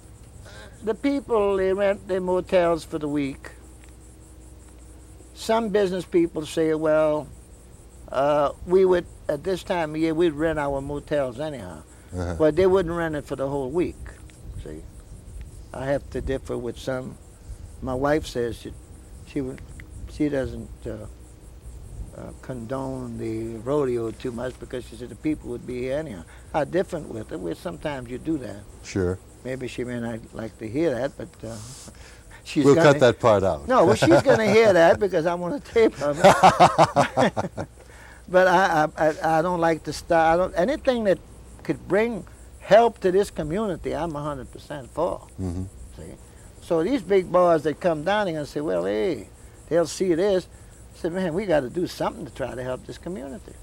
the people, they rent their motels for the week. Some business people say, well, we would, at this time of year, we'd rent our motels anyhow. But they wouldn't rent it for the whole week, see. I have to differ with some. My wife says she doesn't condone the rodeo too much because she said the people would be here anyhow. I'm different with it. Sometimes you do that. Sure. Maybe she may not like to hear that, but she's We'll gonna, cut that part out. No, well, she's going to hear that because I want a tape of it. But I don't like to start. Anything that could bring help to this community, I'm 100% for. Mm-hmm. See? So these big boys that come down, they're going to say, well, hey, they'll see this. I said, man, we got to do something to try to help this community.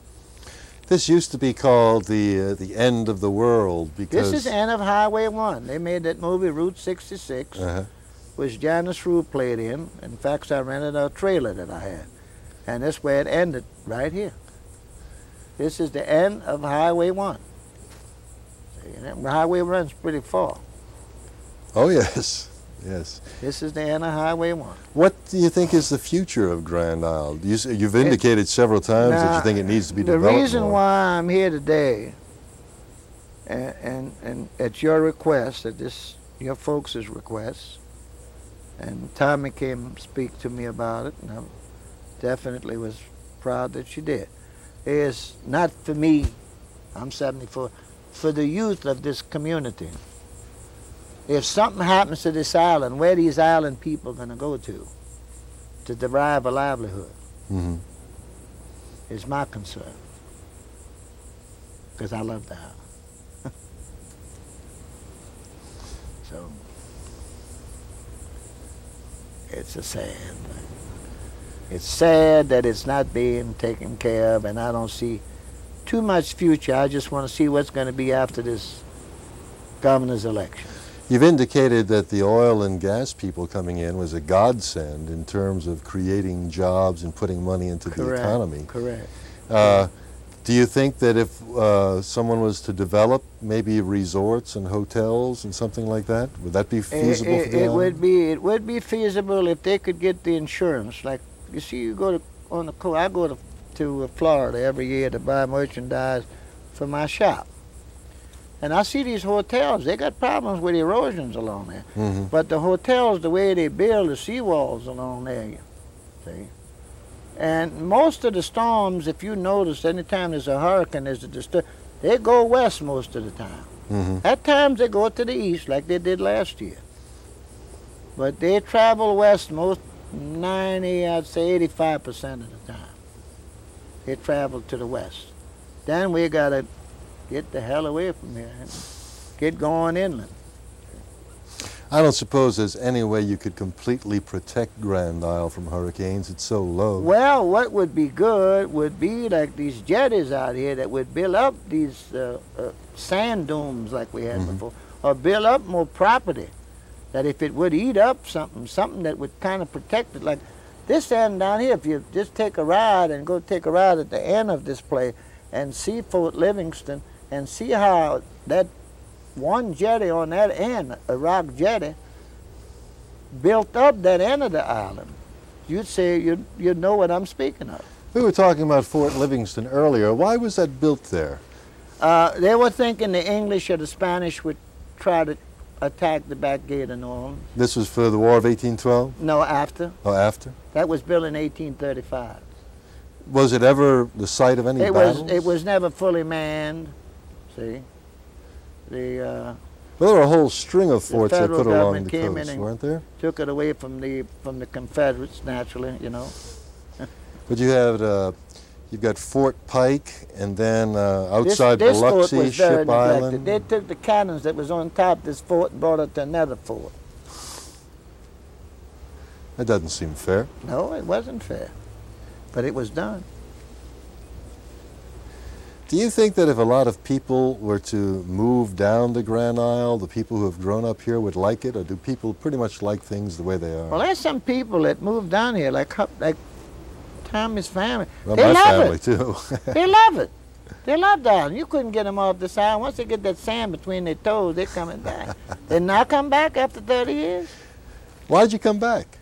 This used to be called the end of the world because This is the end of Highway 1. They made that movie, Route 66, which Janice Rue played in. In fact, I rented a trailer that I had. And that's where it ended, right here. This is the end of Highway 1. See, and Highway runs pretty far. Oh, yes. Yes. This is the end of Highway 1. What do you think is the future of Grand Isle? You've indicated several times that you think it needs to be developed The reason more. why I'm here today, and at your request, at your folks' request, and Tommy came speak to me about it, and I definitely was proud that she did, is not for me, I'm 74, for the youth of this community. If something happens to this island, where these island people going to go to derive a livelihood? Mm-hmm. Is my concern. Because I love the island. So, it's a sad thing. It's sad that it's not being taken care of, and I don't see too much future. I just want to see what's going to be after this governor's election. You've indicated that the oil and gas people coming in was a godsend in terms of creating jobs and putting money into the economy. Correct. Do you think that if someone was to develop maybe resorts and hotels and something like that, would that be feasible for the island? It would be feasible if they could get the insurance. Like, you see, you go on the coast. I go to Florida every year to buy merchandise for my shop. And I see these hotels, they got problems with erosions along there. Mm-hmm. But the hotels, the way they build the seawalls along there, you see. And most of the storms, if you notice, anytime there's a hurricane, there's a disturbance, they go west most of the time. Mm-hmm. At times they go to the east like they did last year. But they travel west most 90, I'd say 85% of the time. They travel to the west. Then we got to get the hell away from here and get going inland. I don't suppose there's any way you could completely protect Grand Isle from hurricanes. It's so low. Well, what would be good would be like these jetties out here that would build up these sand dunes like we had before, or build up more property. That if it would eat up something that would kind of protect it. Like this end down here, if you just take a ride and go take a ride at the end of this place and see Fort Livingston and see how that one jetty on that end, a rock jetty, built up that end of the island, you'd say, you'd know what I'm speaking of. We were talking about Fort Livingston earlier. Why was that built there? They were thinking the English or the Spanish would try to attack the back gate of New Orleans. This was for the War of 1812? No, after. Oh, after? That was built in 1835. Was it ever the site of any battles? It was never fully manned, see. Well, there were a whole string of forts they federal put along government the came coast, in and weren't there? took it away from the Confederates, naturally, you know. But you have you've got Fort Pike, and then outside this fort Biloxi, was very Ship neglected. Island. They took the cannons that was on top of this fort and brought it to another fort. That doesn't seem fair. No, it wasn't fair, but it was done. Do you think that if a lot of people were to move down the Grand Isle, the people who have grown up here would like it, or do people pretty much like things the way they are? Well, there's some people that moved down here, like Tommy's family. Well, they my love family it. too. They love it. They love down. You couldn't get them off the side. Once they get that sand between their toes, they're coming back. They not come back after 30 years. Why'd you come back?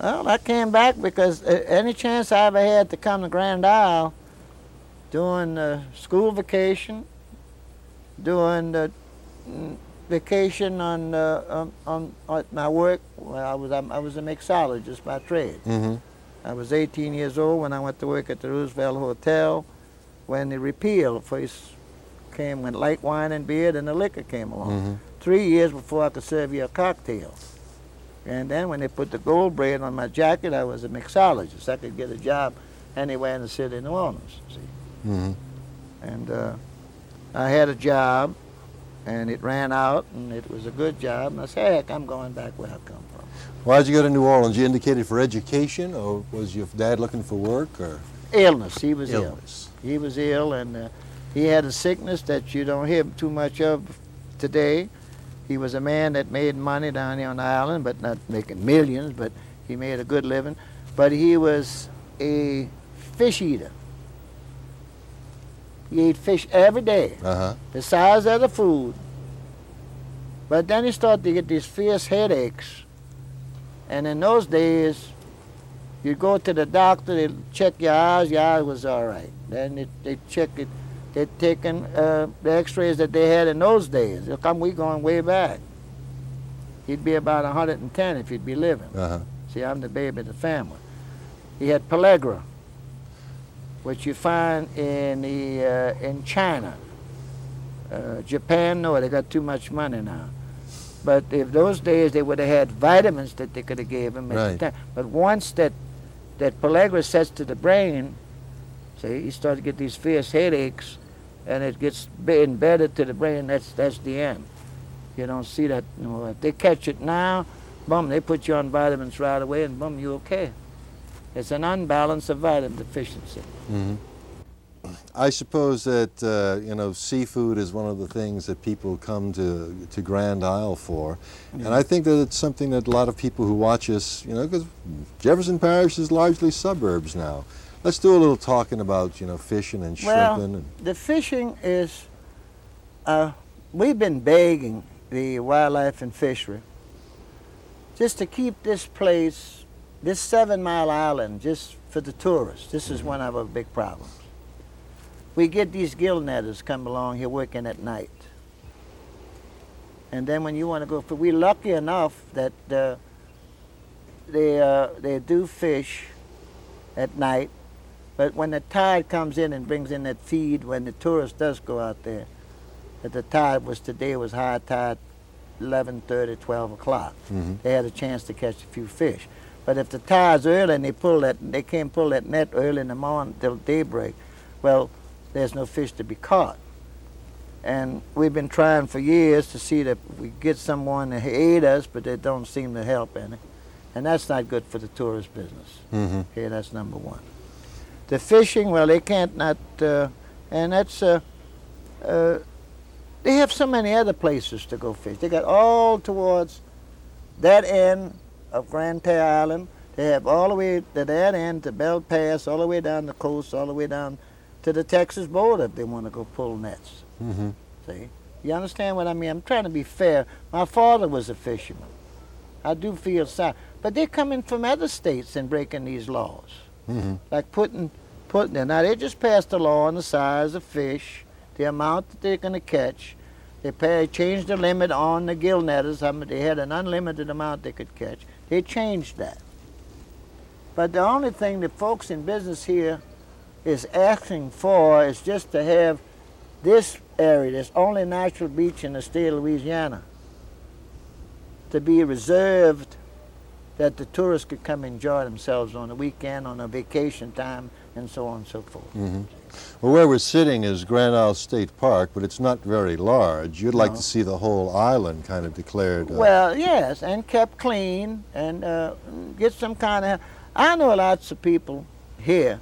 Well, I came back because any chance I ever had to come to Grand Isle, during school vacation, during the vacation on my work. Well, I was a mixologist by trade. Mm-hmm. I was 18 years old when I went to work at the Roosevelt Hotel when the repeal first came, when light wine and beer and the liquor came along. 3 years before I could serve you a cocktail. And then when they put the gold braid on my jacket, I was a mixologist. I could get a job anywhere in the city of New Orleans, see. Mm-hmm. And I had a job, and it ran out, and it was a good job. And I said, heck, I'm going back where I come from. Why'd you go to New Orleans? You indicated for education, or was your dad looking for work, or? Illness. He was Illness. ill. He was ill, and he had a sickness that you don't hear too much of today. He was a man that made money down here on the island, but not making millions, but he made a good living. But he was a fish eater. He ate fish every day, Uh-huh. besides other food. But then he started to get these fierce headaches. And in those days, you'd go to the doctor, they'd check your eyes was all right. Then they'd check it, they'd taken the x-rays that they had in those days. Look, we going way back. He'd be about 110 if he'd be living. Uh-huh. See, I'm the baby of the family. He had pellagra, which you find in China. Japan, no, they got too much money now. But if those days they would have had vitamins that they could have gave him at the time. But once that pellagra sets to the brain, see, you start to get these fierce headaches, and it gets embedded to the brain. That's the end. You don't see that. You know, if they catch it now, boom, they put you on vitamins right away, and boom, you're okay. It's an unbalance of vitamin deficiency. Mm-hmm. I suppose that seafood is one of the things that people come to Grand Isle for, and I think that it's something that a lot of people who watch us, because Jefferson Parish is largely suburbs now. Let's do a little talking about fishing and shrimping. Well, the fishing is. We've been begging the wildlife and fishery just to keep this place, this 7-mile island, just for the tourists. This is one of our big problems. We get these gill netters come along here working at night. And then when you want to go, we're lucky enough that they do fish at night, but when the tide comes in and brings in that feed, when the tourist does go out there, that the tide was today was high tide, 11:30, 12 o'clock. Mm-hmm. They had a chance to catch a few fish. But if the tide's early and they can't pull that net early in the morning till daybreak, well, there's no fish to be caught. And we've been trying for years to see that we get someone to aid us, but they don't seem to help any. And that's not good for the tourist business. Mm-hmm. Okay, that's number one. The fishing, well, they can't not, and that's, they have so many other places to go fish. They got all towards that end of Grand Terre Island. They have all the way to that end, to Bell Pass, all the way down the coast, all the way down to the Texas border if they want to go pull nets. Mm-hmm. See? You understand what I mean? I'm trying to be fair. My father was a fisherman. I do feel sorry. But they're coming from other states and breaking these laws. Mm-hmm. Like putting there. Now, they just passed a law on the size of fish, the amount that they're going to catch. They changed the limit on the gill netters. They had an unlimited amount they could catch. They changed that. But the only thing that folks in business here is asking for is just to have this area, this only natural beach in the state of Louisiana, to be reserved that the tourists could come enjoy themselves on the weekend, on a vacation time, and so on and so forth. Mm-hmm. Well, where we're sitting is Grand Isle State Park, but it's not very large. You'd like to see the whole island kind of declared. Well, yes, and kept clean, and get some kind of. I know lots of people here.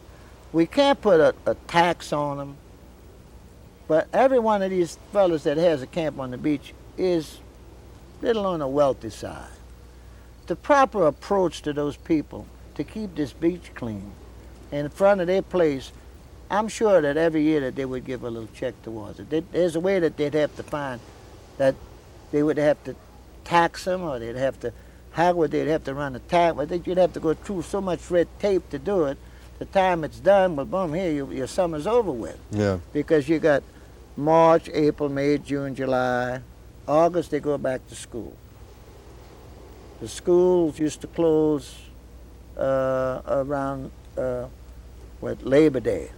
We can't put a tax on them, but every one of these fellas that has a camp on the beach is little on the wealthy side. The proper approach to those people to keep this beach clean in front of their place, I'm sure that every year that they would give a little check towards it. There's a way that they'd have to find that they would have to tax them, or they'd have to, how would they have to run a tax? But you'd have to go through so much red tape to do it. The time it's done, well, boom, here, your summer's over with. Yeah. Because you got March, April, May, June, July. August, they go back to school. The schools used to close around Labor Day.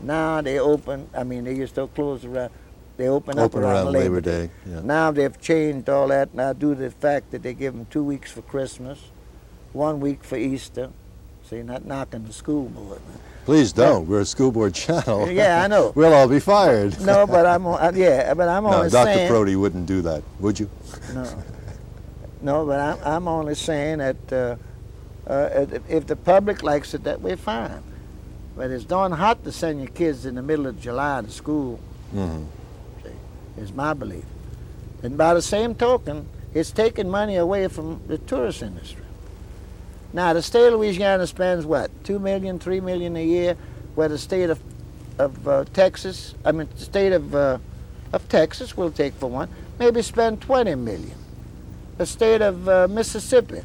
Now they open, they used to close around They open up around Labor Day. Yeah. Now they've changed all that now due to the fact that they give them 2 weeks for Christmas, 1 week for Easter. So you're not knocking the school board. Please don't. We're a school board channel. Yeah, I know. We'll all be fired. No, but I'm only No, Dr. saying. Prody wouldn't do that, would you? No, but I'm only saying that if the public likes it that way, fine. But it's darn hot to send your kids in the middle of July to school. Mm-hmm. See, is my belief. And by the same token, it's taking money away from the tourist industry. Now, the state of Louisiana spends what, $2 million, $3 million a year, where the state of Texas, the state of Texas, we'll take for one, maybe spend $20 million. The state of Mississippi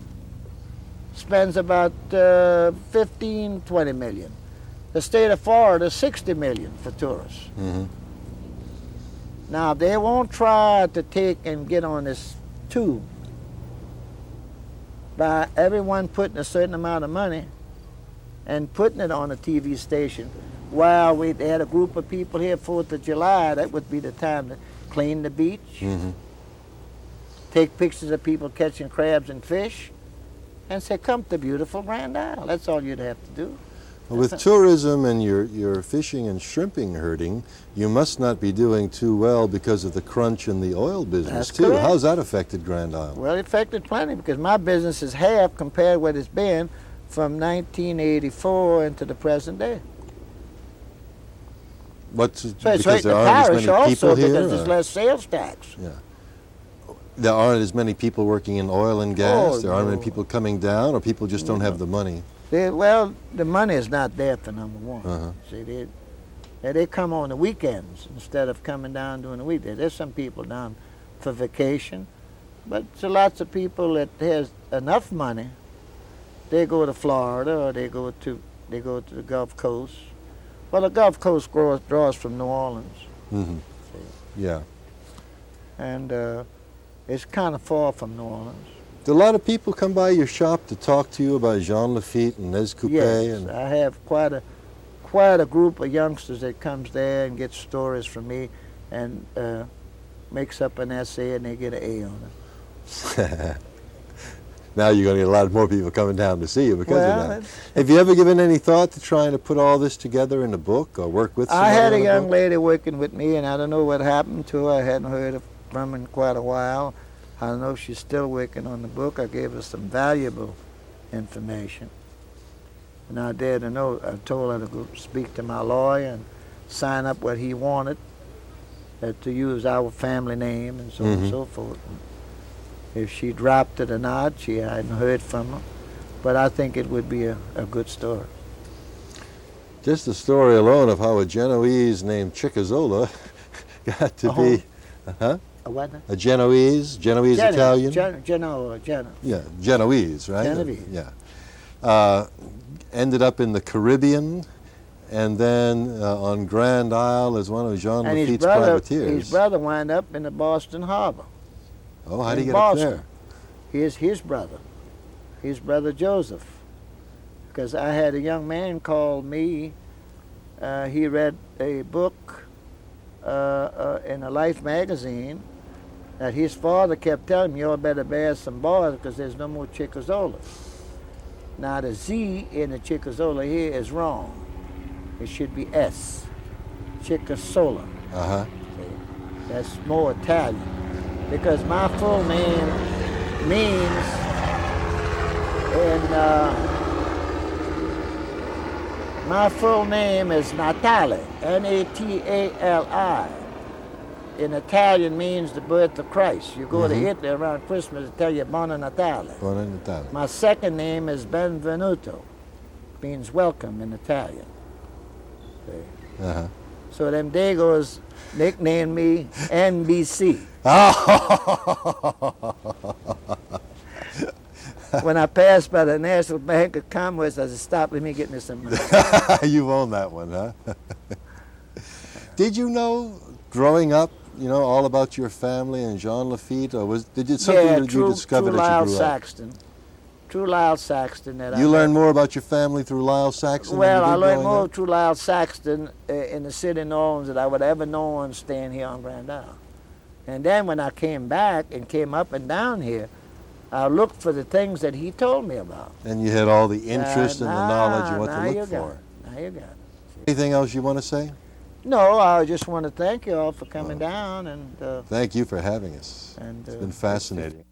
spends about $15, $20 million. The state of Florida, $60 million for tourists. Mm-hmm. Now, they won't try to take and get on this tube by everyone putting a certain amount of money and putting it on a TV station. While they had a group of people here 4th of July, that would be the time to clean the beach, Mm-hmm. take pictures of people catching crabs and fish, and say, come to beautiful Grand Isle. That's all you'd have to do. Well, with tourism and your fishing and shrimping herding, you must not be doing too well because of the crunch in the oil business, That's too. correct. How's that affected Grand Isle? Well, it affected plenty because my business is half compared to what it's been from 1984 into the present day. What's So it's because hurt there the aren't as parish many people also here? because there's or- less sales tax. Yeah. There aren't as many people working in oil and gas? Oh, There aren't no. many people coming down, or people just don't have the money? Well, the money is not there for number one. Uh-huh. See, they come on the weekends instead of coming down during the weekday. There's some people down for vacation, but there's lots of people that has enough money. They go to Florida or they go to the Gulf Coast. Well, the Gulf Coast draws from New Orleans, Mm-hmm. Yeah. and it's kind of far from New Orleans. Do a lot of people come by your shop to talk to you about Jean Lafitte and Les Coupé? Yes, And I have quite a group of youngsters that comes there and gets stories from me and makes up an essay and they get an A on it. now you're going to get a lot more people coming down to see you because Well, of that. Have you ever given any thought to trying to put all this together in a book or work with somebody I had a on young book? lady working with me and I don't know what happened to her. I hadn't heard from her in quite a while. I don't know if she's still working on the book. I gave her some valuable information. And I told her to go speak to my lawyer and sign up what he wanted, to use our family name and so on and so forth. And if she dropped it or not, I hadn't heard from her. But I think it would be a good story. Just the story alone of how a Genoese named Ciccazola got to be A what now? a Genoese Italian? Genoa. Yeah, Genoese, right? Genovese. Yeah. Ended up in the Caribbean, and then on Grand Isle as one of Jean And Lafitte's privateers. his brother wound up in the Boston Harbor. Oh, how did he in get up Boston. there? Here's his brother Joseph. Because I had a young man call me. He read a book in a Life magazine that his father kept telling him, you all better bear some boys because there's no more Ciccazola. Now the Z in the Ciccazola here is wrong. It should be S. Ciccasola. Uh-huh. That's more Italian. Because my full name means my full name is Natale, Natali. In Italian means the birth of Christ. You go to Italy around Christmas, they tell you Buona Natale. Buona Natale. My second name is Benvenuto, means welcome in Italian. Uh-huh. So them Dagos nicknamed me NBC. When I passed by the National Bank of Commerce, I said, stop, let me get me some money. You own that one, huh? Did you know, growing up, all about your family and Jean Lafitte, or did you True discover that you Lyle grew up? Saxton. through Lyle Saxton. That You learned more about your family through Lyle Saxton? Well, than I you did learned growing more up? through Lyle Saxton in the city of New Orleans that I would ever know on staying here on Grand Isle. And then when I came back and came up and down here, I looked for the things that he told me about. And you had all the interest and the knowledge and what to look for. Now you got it. Anything else you want to say? No, I just want to thank you all for coming down and. Thank you for having us. And, it's been fascinating.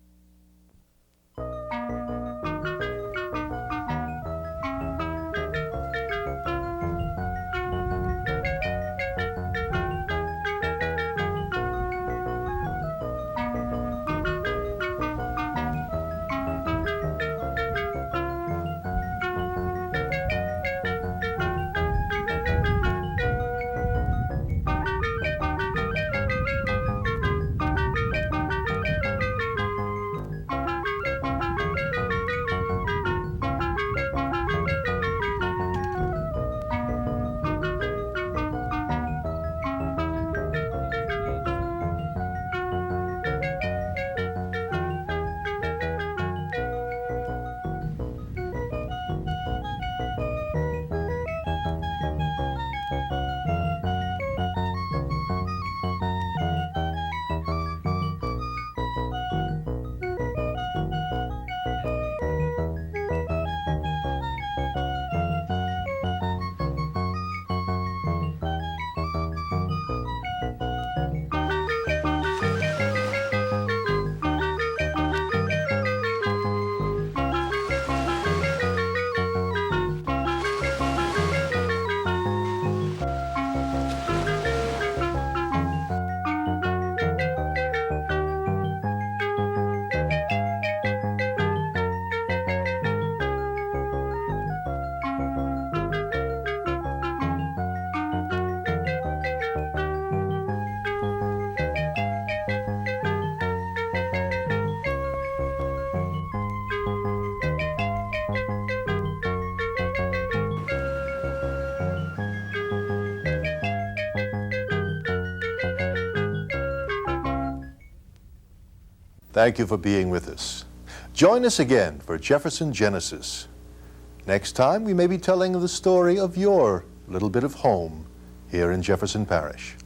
Thank you for being with us. Join us again for Jefferson Genesis. Next time, we may be telling the story of your little bit of home here in Jefferson Parish.